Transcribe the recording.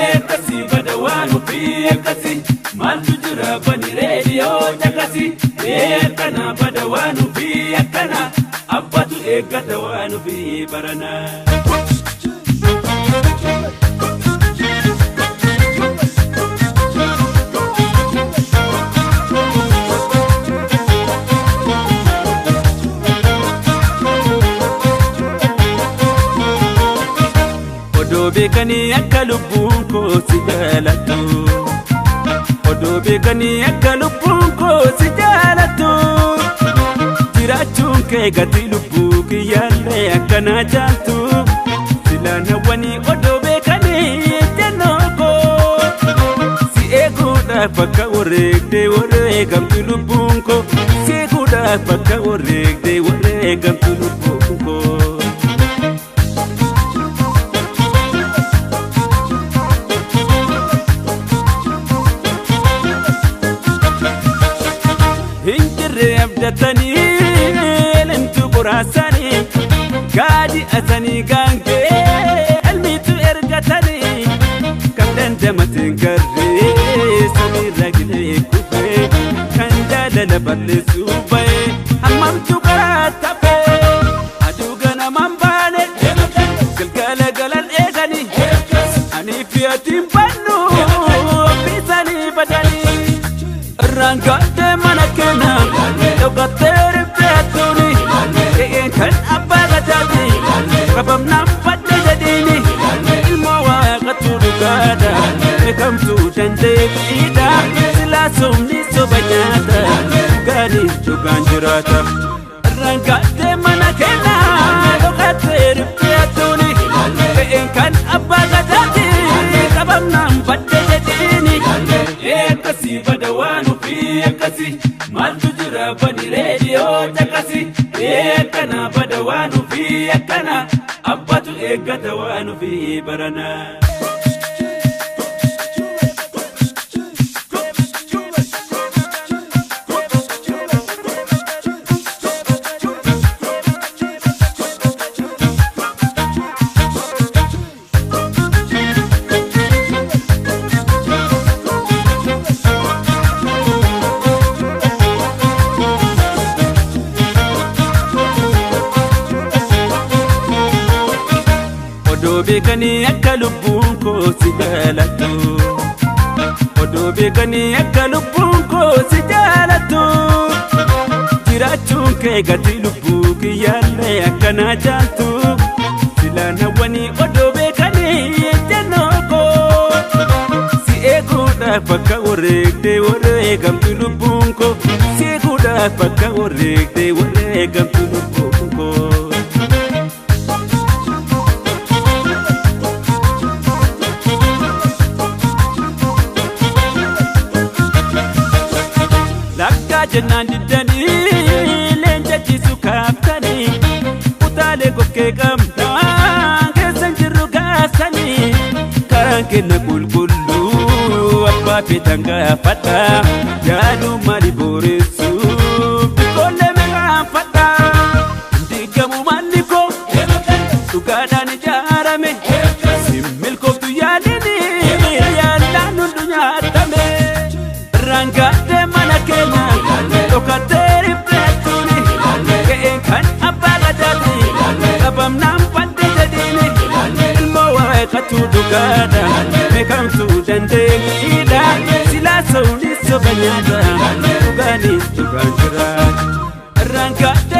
Ekasi badawanu fi ekasi maltu jira bani radio jakasi ekana badawanu fi ekana abbatu egatawanu fi barana Bekani akalubun ko sijalatu Odo bekani akalubun ko sijalatu Tirachun ke gati lubu kiyalle akana jantu Silana wani odo bekani janoko Si eguda paka orekde oregam tulubun ko Si eguda paka orekde oregam tulubun ko Abdatani lentu burasani gadi atani gange almitu ergatani kamdan damatin garre samira gile kufe kandala laballe subay amamtu karatafe adugana mambane galgala galal egani ani fiatim bannu bisani badani rangate manakena Lokater petuni kan abba gadati kabam nampatte jadini ilmawa katuru gada mekam tu dande ida sila somni sobanyata gani tuganjirata rangate manakena lokater petuni kan abba gadati kabam nampatte jadini ekasi badawanu fi ekasi maltu jira bani radio jakasi ekana badawanu fi ekana abbatu egatawanu fi barana Bekani akalubun ko sijalatu Odo bekani akalubun ko sijalatu Tirachun ke gati lubu kiyalle akana jantu Silana wani odo bekani janoko Si eguda paka orekde oregam tulubun ko Si eguda paka orekde oregam tulubun ko Jannan didani lenja jisu kaftani utale gokke gamna kesan jiru gasani karanke na bulbulu abba petanga fata yadu mari borisu bikolle mega fata digamu maniko tugada ni jarame simmil ko tu yadini yalla nundunya tame rangate manakena Lokater petuni kan abba gadati kabam nampatte jadini ilmawa katudu gada mekam tu dande ida sila sawni sobanyata tugani tuganjira rangate